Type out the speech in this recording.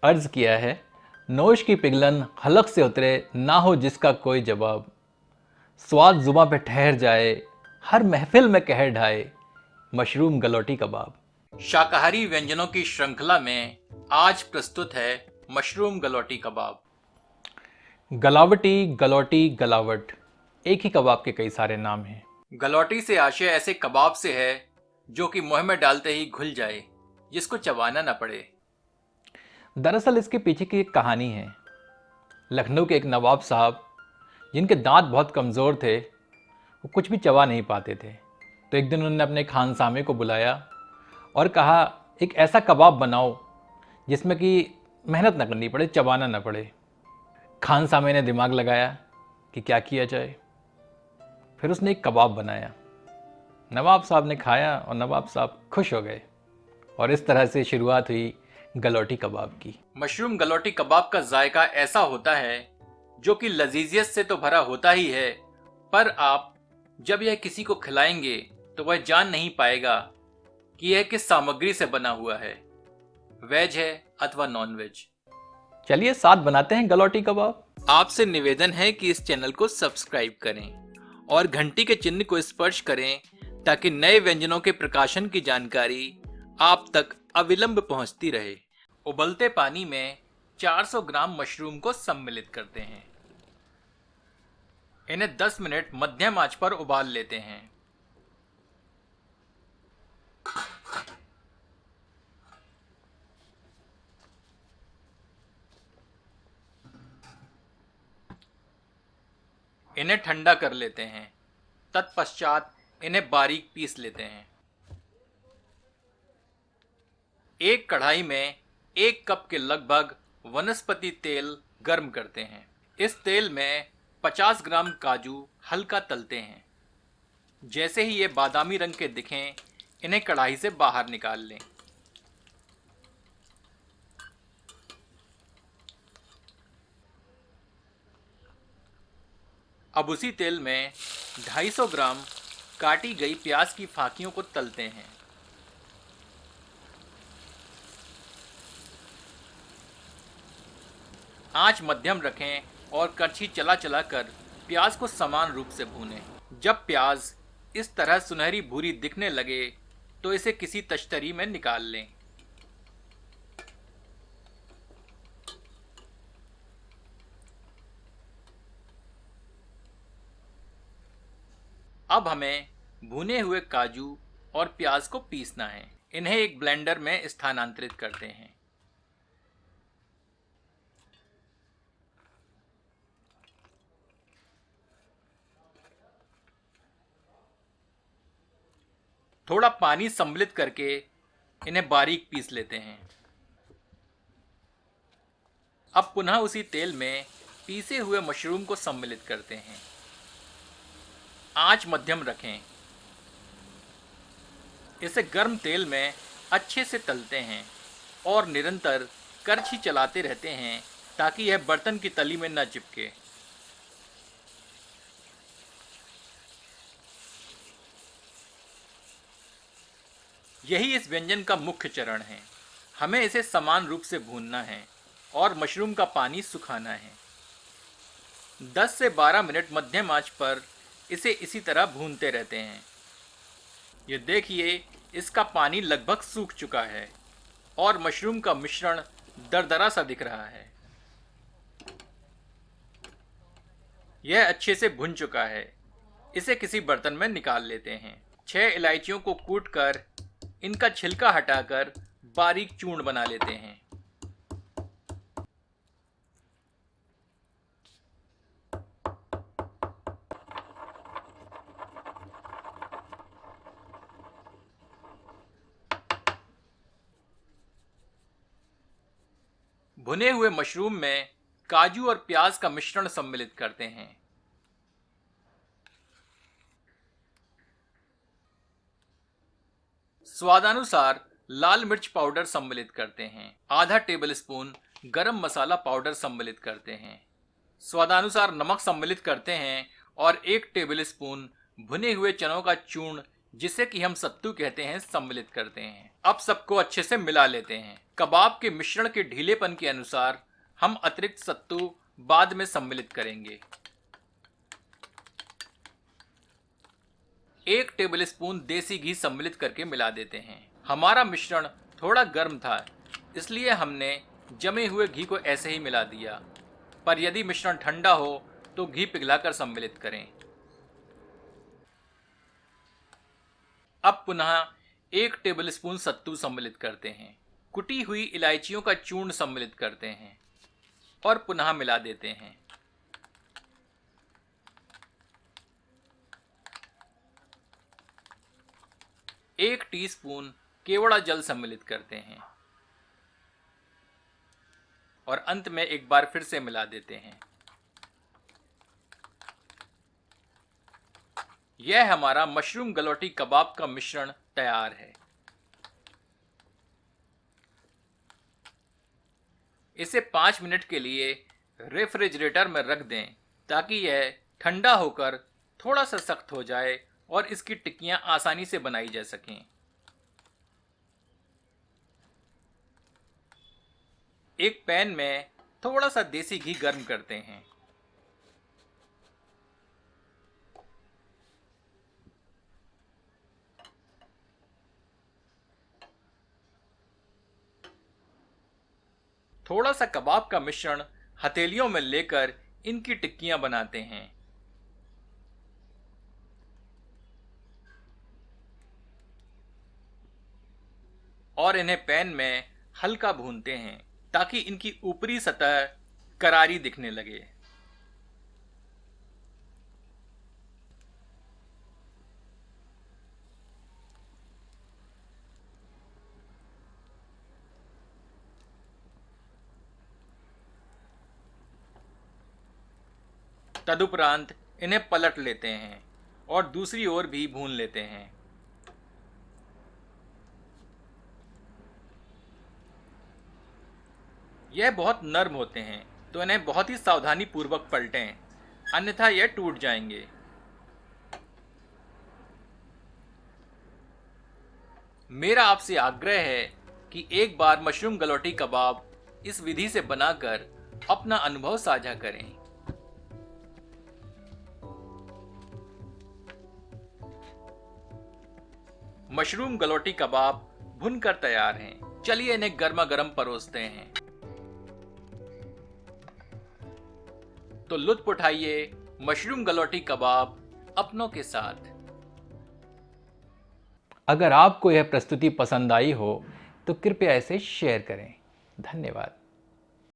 अर्ज किया है, नोश की पिघलन हलक से उतरे, ना हो जिसका कोई जवाब, स्वाद जुबां पे ठहर जाए, हर महफिल में कहर ढाए, मशरूम गलौटी कबाब। शाकाहारी व्यंजनों की श्रृंखला में आज प्रस्तुत है मशरूम गलौटी कबाब। गलावटी, गलौटी, गलावट, एक ही कबाब के कई सारे नाम हैं। गलौटी से आशय ऐसे कबाब से है जो कि मुंह में डालते ही घुल जाए, जिसको चबाना न पड़े। दरअसल इसके पीछे की एक कहानी है। लखनऊ के एक नवाब साहब, जिनके दांत बहुत कमज़ोर थे, वो कुछ भी चबा नहीं पाते थे। तो एक दिन उन्होंने अपने खानसामे को बुलाया और कहा, एक ऐसा कबाब बनाओ जिसमें कि मेहनत न करनी पड़े, चबाना न पड़े। खानसामे ने दिमाग लगाया कि क्या किया जाए। फिर उसने एक कबाब बनाया। नवाब साहब ने खाया और नवाब साहब खुश हो गए, और इस तरह से शुरुआत हुई गलौटी कबाब की। मशरूम गलौटी कबाब का जायका ऐसा होता है जो कि लजीजियत से तो भरा होता ही है, पर आप जब यह किसी को खिलाएंगे तो वह जान नहीं पाएगा कि यह किस सामग्री से बना हुआ है, वेज है अथवा नॉन वेज। चलिए साथ बनाते हैं गलौटी कबाब। आपसे निवेदन है कि इस चैनल को सब्सक्राइब करें और घंटी के चिन्ह को स्पर्श करें, ताकि नए व्यंजनों के प्रकाशन की जानकारी आप तक अविलंब पहुंचती रहे। उबलते पानी में 400 ग्राम मशरूम को सम्मिलित करते हैं। इन्हें 10 मिनट मध्यम आंच पर उबाल लेते हैं। इन्हें ठंडा कर लेते हैं। तत्पश्चात इन्हें बारीक पीस लेते हैं। एक कढ़ाई में 1 कप के लगभग वनस्पति तेल गर्म करते हैं। इस तेल में 50 ग्राम काजू हल्का तलते हैं। जैसे ही ये बादामी रंग के दिखें, इन्हें कढ़ाई से बाहर निकाल लें। अब उसी तेल में 250 ग्राम काटी गई प्याज की फांकियों को तलते हैं। आंच मध्यम रखें और करछी चला चला कर प्याज को समान रूप से भूनें। जब प्याज इस तरह सुनहरी भूरी दिखने लगे तो इसे किसी तश्तरी में निकाल लें। अब हमें भुने हुए काजू और प्याज को पीसना है। इन्हें एक ब्लेंडर में स्थानांतरित करते हैं। थोड़ा पानी सम्मिलित करके इन्हें बारीक पीस लेते हैं। अब पुनः उसी तेल में पीसे हुए मशरूम को सम्मिलित करते हैं। आंच मध्यम रखें। इसे गर्म तेल में अच्छे से तलते हैं और निरंतर करछी चलाते रहते हैं, ताकि यह बर्तन की तली में न चिपके। यही इस व्यंजन का मुख्य चरण है। हमें इसे समान रूप से भूनना है और मशरूम का पानी सुखाना है। 10 से 12 मिनट मध्यम आंच पर इसे इसी तरह भूनते रहते हैं। ये देखिए, इसका पानी लगभग सूख चुका है और मशरूम का मिश्रण दरदरा सा दिख रहा है। यह अच्छे से भुन चुका है। इसे किसी बर्तन में निकाल लेते हैं। 6 इलायचियों को कूटकर इनका छिलका हटाकर बारीक चूर्ण बना लेते हैं। भुने हुए मशरूम में काजू और प्याज का मिश्रण सम्मिलित करते हैं। स्वादानुसार लाल मिर्च पाउडर सम्मिलित करते हैं। आधा टेबल स्पून गरम मसाला पाउडर सम्मिलित करते हैं। स्वादानुसार नमक सम्मिलित करते हैं और 1 टेबल स्पून भुने हुए चनों का चूर्ण जिसे कि हम सत्तू कहते हैं, सम्मिलित करते हैं। अब सबको अच्छे से मिला लेते हैं। कबाब के मिश्रण के ढीलेपन के अनुसार हम अतिरिक्त सत्तू बाद में सम्मिलित करेंगे। 1 टेबलस्पून देसी घी सम्मिलित करके मिला देते हैं। हमारा मिश्रण थोड़ा गर्म था, इसलिए हमने जमे हुए घी को ऐसे ही मिला दिया, पर यदि मिश्रण ठंडा हो तो घी पिघलाकर सम्मिलित करें। अब पुनः 1 टेबलस्पून सत्तू सम्मिलित करते हैं। कुटी हुई इलायचियों का चूर्ण सम्मिलित करते हैं और पुनः मिला देते हैं। एक टीस्पून केवड़ा जल सम्मिलित करते हैं और अंत में एक बार फिर से मिला देते हैं। यह हमारा मशरूम गलौटी कबाब का मिश्रण तैयार है। इसे 5 मिनट के लिए रेफ्रिजरेटर में रख दें ताकि यह ठंडा होकर थोड़ा सा सख्त हो जाए और इसकी टिक्कियां आसानी से बनाई जा सकें। एक पैन में थोड़ा सा देसी घी गर्म करते हैं। थोड़ा सा कबाब का मिश्रण हथेलियों में लेकर इनकी टिक्कियां बनाते हैं। और इन्हें पैन में हल्का भूनते हैं ताकि इनकी ऊपरी सतह करारी दिखने लगे। तदुपरांत इन्हें पलट लेते हैं और दूसरी ओर भी भून लेते हैं। यह बहुत नर्म होते हैं तो इन्हें बहुत ही सावधानी पूर्वक पलटें, अन्यथा यह टूट जाएंगे। मेरा आपसे आग्रह है कि एक बार मशरूम गलौटी कबाब इस विधि से बनाकर अपना अनुभव साझा करें। मशरूम गलौटी कबाब भुनकर तैयार हैं। चलिए इन्हें गर्मा गर्म परोसते हैं। तो लुत्फ उठाइए मशरूम गलौटी कबाब अपनों के साथ। अगर आपको यह प्रस्तुति पसंद आई हो तो कृपया इसे शेयर करें। धन्यवाद।